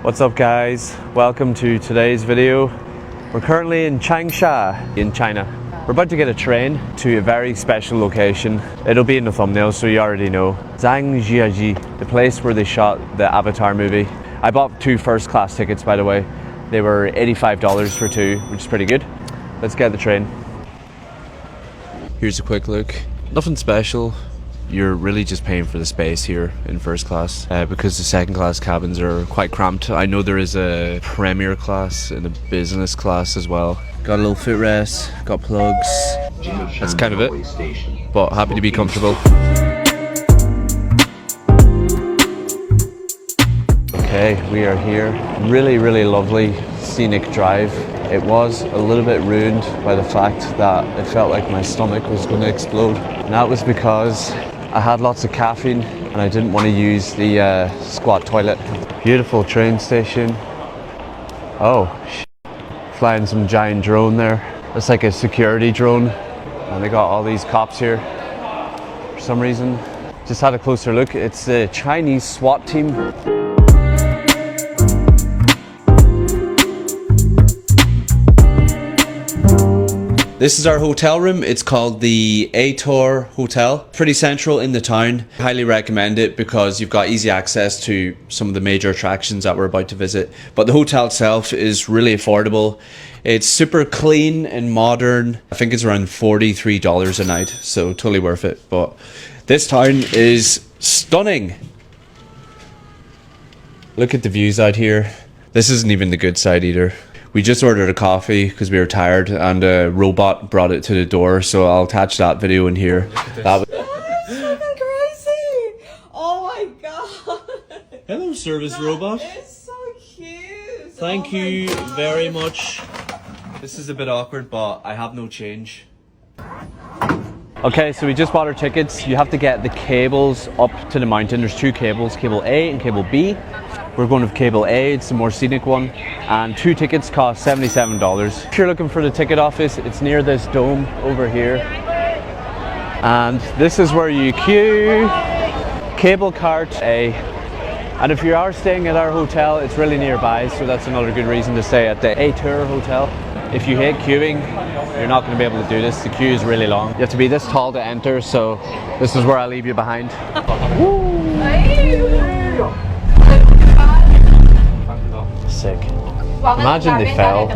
What's up guys? Welcome to today's video. We're currently in Changsha in China. We're about to get a train to a very special location. It'll be in the thumbnail so you already know. Zhangjiaji, the place where they shot the Avatar movie. I bought 2 first class tickets by the way. They were $85 for 2, which is pretty good. Let's get the train. Here's a quick look. Nothing special. You're really just paying for the space here in first class because the second class cabins are quite cramped. I know there is a premier class and a business class as well. Got a little footrest, got plugs. That's kind of it, but happy to be comfortable. Okay, we are here. Really lovely scenic drive. It was a little bit ruined by the fact that it felt like my stomach was going to explode. And that was because I had lots of caffeine and I didn't want to use the squat toilet. Beautiful train station. Oh, flying some giant drone there. It's like a security drone. And they got all these cops here for some reason. Just had a closer look. It's the Chinese SWAT team. This is our hotel room. It's called the A-Tor Hotel. Pretty central in the town. Highly recommend it because you've got easy access to some of the major attractions that we're about to visit. But the hotel itself is really affordable. It's super clean and modern. I think it's around $43 a night, so totally worth it. But this town is stunning. Look at the views out here. This isn't even the good side either. We just ordered a coffee because we were tired and a robot brought it to the door, so I'll attach that video in here. That was crazy! Oh my god! Hello, service robot. It's so cute! Thank you very much. This is a bit awkward, but I have no change. Okay, so we just bought our tickets. You have to get the cables up to the mountain. There's 2 cables, cable A and cable B. We're going with cable A, it's the more scenic one. And 2 tickets cost $77. If you're looking for the ticket office, it's near this dome over here. And this is where you queue. Cable cart A. And if you are staying at our hotel, it's really nearby, so that's another good reason to stay at the A-Tour Hotel. If you hate queuing, you're not going to be able to do this. The queue is really long. You have to be this tall to enter, so this is where I leave you behind. Sick. Imagine they fell.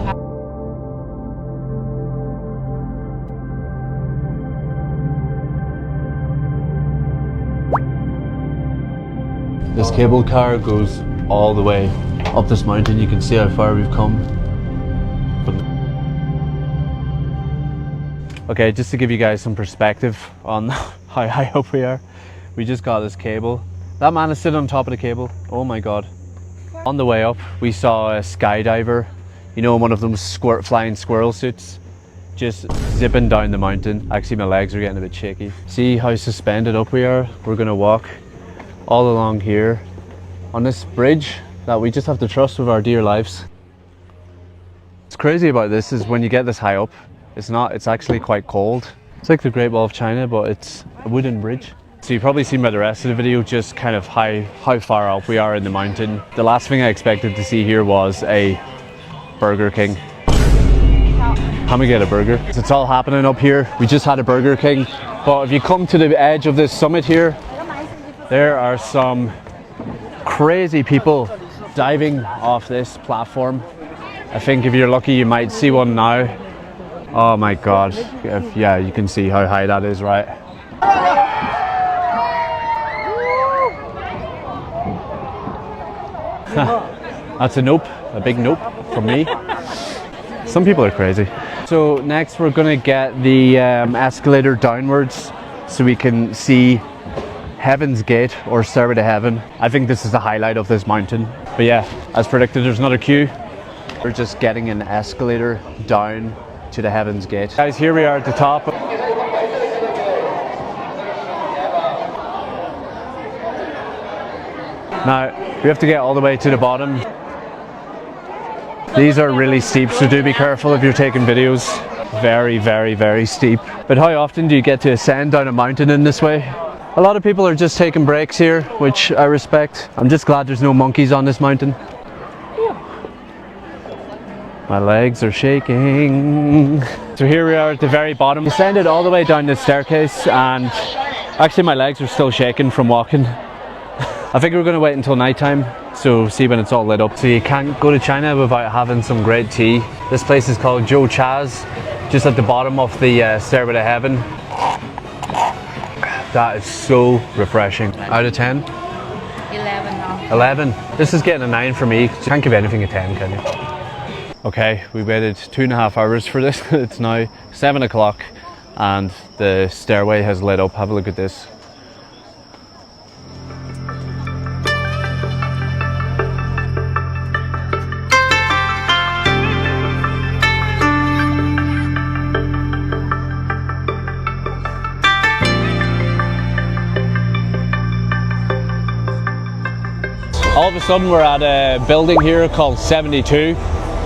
This cable car goes all the way up this mountain. You can see how far we've come. Okay, just to give you guys some perspective on how high up we are. We just got this cable. That man is sitting on top of the cable. Oh my god. On the way up, we saw a skydiver, you know, one of them flying squirrel suits, just zipping down the mountain. Actually, my legs are getting a bit shaky. See how suspended up we are? We're gonna walk all along here on this bridge that we just have to trust with our dear lives. What's crazy about this is when you get this high up, it's actually quite cold. It's like the Great Wall of China, but it's a wooden bridge. So you've probably seen by the rest of the video just kind of how far up we are in the mountain. The last thing I expected to see here was a Burger King. Can we get a burger? It's all happening up here. We just had a Burger King. But if you come to the edge of this summit here, there are some crazy people diving off this platform. I think if you're lucky you might see one now. Oh my god. Yeah, you can see how high that is, right? That's a nope, a big nope from me. Some people are crazy. So next we're gonna get the escalator downwards so we can see Heaven's Gate or Stairway to Heaven. I think this is the highlight of this mountain. But yeah, as predicted, there's another queue. We're just getting an escalator down to the Heaven's Gate. Guys, here we are at the top. Now, we have to get all the way to the bottom. These are really steep, so do be careful if you're taking videos. Very steep. But how often do you get to ascend down a mountain in this way? A lot of people are just taking breaks here, which I respect. I'm just glad there's no monkeys on this mountain. My legs are shaking. So here we are at the very bottom. We descended all the way down the staircase and actually my legs are still shaking from walking. I think we're going to wait until nighttime, so see when it's all lit up. So you can't go to China without having some great tea. This place is called Zhou Chaz, just at the bottom of the Stairway to Heaven. That is so refreshing. Out of 10? 11 now. 11. This is getting a 9 for me. You can't give anything a 10, can you? Okay, we waited 2.5 hours for this. It's now 7 o'clock and the stairway has lit up. Have a look at this. All of a sudden we're at a building here called 72.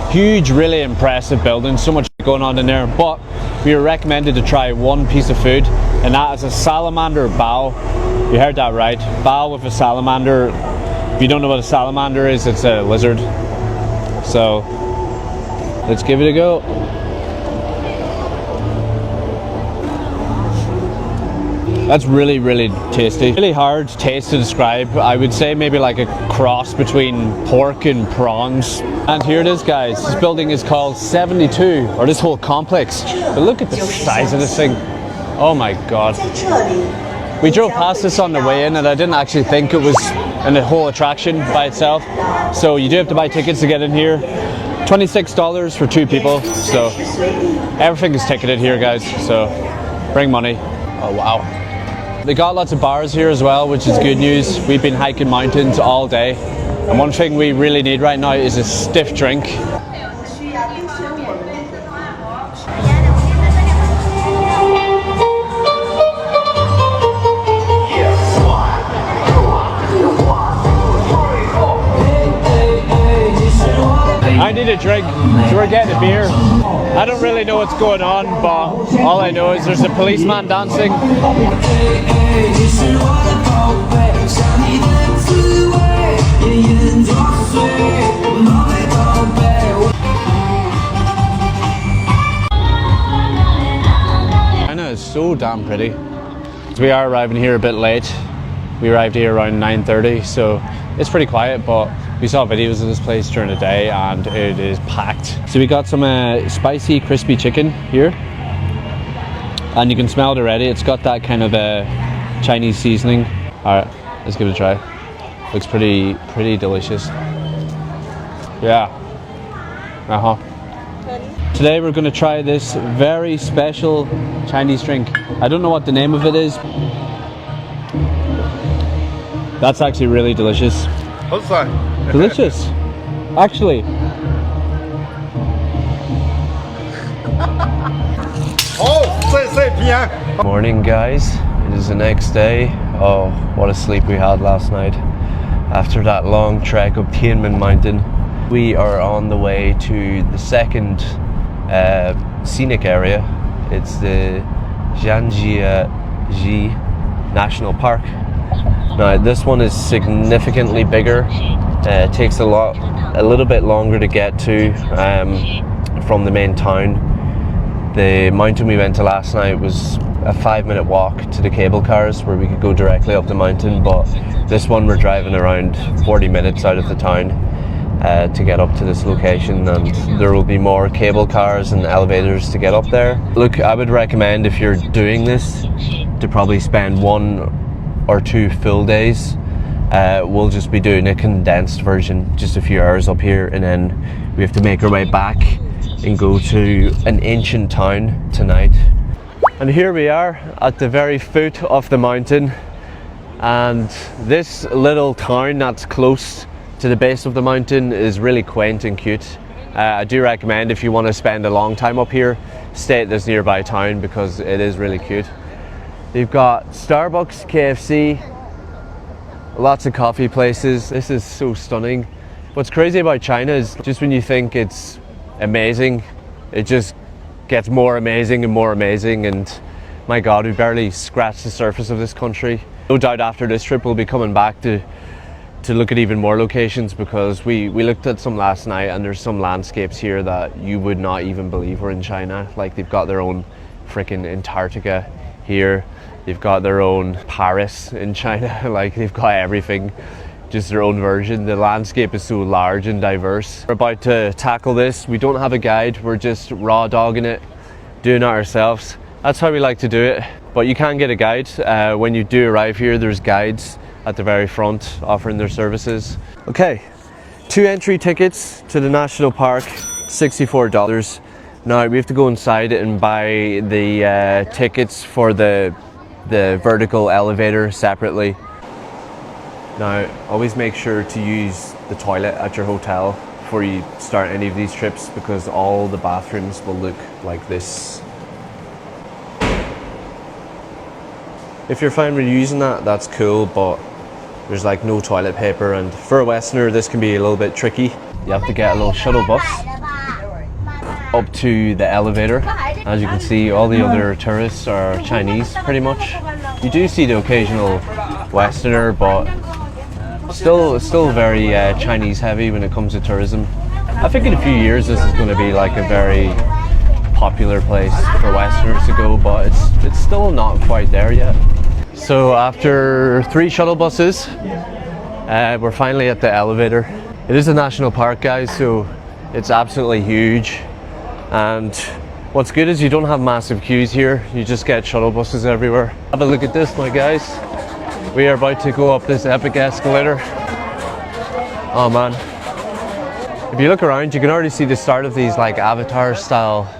Huge, really impressive building, so much going on in there, but we were recommended to try one piece of food, and that is a salamander bao. You heard that right, bao with a salamander. If you don't know what a salamander is, it's a lizard. So let's give it a go. That's really, really tasty. Really hard taste to describe. I would say maybe like a cross between pork and prawns. And here it is, guys. This building is called 72, or this whole complex. But look at the size of this thing. Oh my God. We drove past this on the way in and I didn't actually think it was a whole attraction by itself. So you do have to buy tickets to get in here. $26 for 2 people. So everything is ticketed here, guys. So bring money. Oh wow. They got lots of bars here as well, which is good news. We've been hiking mountains all day, and one thing we really need right now is a stiff drink. I need a drink, so we're getting a beer. I don't really know what's going on, but all I know is there's a policeman dancing. China is so damn pretty. We are arriving here a bit late. We arrived here around 9:30, so it's pretty quiet, but we saw videos of this place during the day and it is packed. So we got some spicy crispy chicken here, and you can smell it already. It's got that kind of Chinese seasoning. All right, let's give it a try. Looks pretty delicious. Yeah. Today we're going to try this very special Chinese drink. I don't know what the name of it is. That's actually really delicious. Delicious, actually. Morning, guys. It is the next day. Oh, what a sleep we had last night after that long trek up Tianmen Mountain. We are on the way to the second scenic area. It's the Zhangjiajie National Park. Now this one is significantly bigger. It takes a little bit longer to get to from the main town. The mountain we went to last night was a 5-minute walk to the cable cars where we could go directly up the mountain, but this one we're driving around 40 minutes out of the town to get up to this location, and there will be more cable cars and elevators to get up there. Look, I would recommend, if you're doing this, to probably spend 1 or 2 full days. We'll just be doing a condensed version, just a few hours up here, and then we have to make our way back and go to an ancient town tonight. And here we are at the very foot of the mountain, and this little town that's close to the base of the mountain is really quaint and cute. I do recommend, if you want to spend a long time up here, stay at this nearby town because it is really cute. You've got Starbucks, KFC, lots of coffee places. This is so stunning. What's crazy about China is just when you think it's amazing, it just gets more amazing and more amazing, and my God, we barely scratched the surface of this country. No doubt after this trip we'll be coming back to to look at even more locations, because we looked at some last night, and there's some landscapes here that you would not even believe were in China. Like, they've got their own freaking Antarctica here, they've got their own Paris in China. Like, they've got everything, just their own version. The landscape is so large and diverse. We're about to tackle this. We don't have a guide, we're just raw dogging it, doing it ourselves. That's how we like to do it. But you can get a guide. When you do arrive here, there's guides at the very front offering their services. Okay, 2 entry tickets to the national park, $64. Now we have to go inside and buy the tickets for the vertical elevator separately. Now always make sure to use the toilet at your hotel before you start any of these trips, because all the bathrooms will look like this. If you're fine with using that, that's cool, but there's like no toilet paper, and for a Westerner this can be a little bit tricky. You have to get a little shuttle bus up to the elevator. As you can see, all the other tourists are Chinese pretty much. You do see the occasional Westerner, but still very Chinese heavy when it comes to tourism. I think in a few years this is going to be like a very popular place for Westerners to go, but it's still not quite there yet. So after 3 shuttle buses, we're finally at the elevator. It is a national park, guys, so it's absolutely huge. And what's good is you don't have massive queues here. You just get shuttle buses everywhere. Have a look at this, my guys. We are about to go up this epic escalator. Oh man. If you look around, you can already see the start of these like Avatar style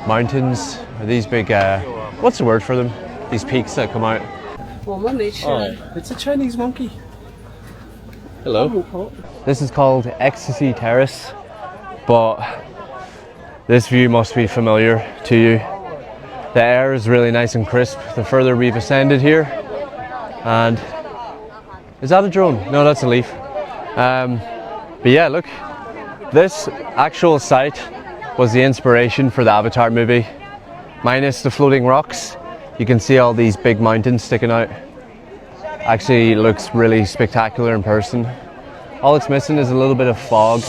mountains, or these big, what's the word for them? These peaks that come out. Oh, it's a Chinese monkey. Hello. This is called Ecstasy Terrace, but this view must be familiar to you. The air is really nice and crisp the further we've ascended here. And is that a drone? No, that's a leaf. But yeah, look, this actual site was the inspiration for the Avatar movie. Minus the floating rocks, you can see all these big mountains sticking out. Actually looks really spectacular in person. All it's missing is a little bit of fog.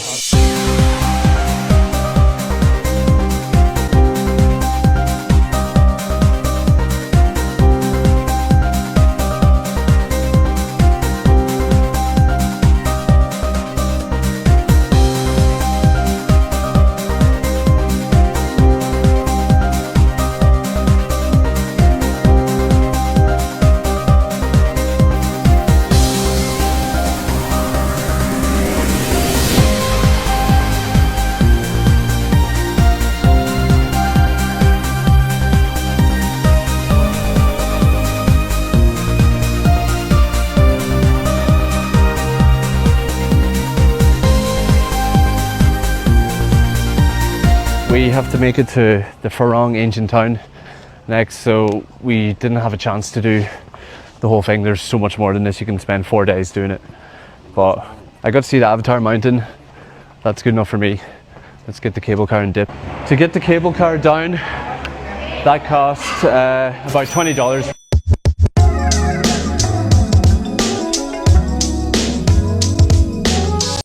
We have to make it to the Farong ancient town next, so we didn't have a chance to do the whole thing. There's so much more than this. You can spend 4 days doing it, but I got to see the Avatar mountain. That's good enough for me. Let's get the cable car and dip. To get the cable car down, that cost about $20.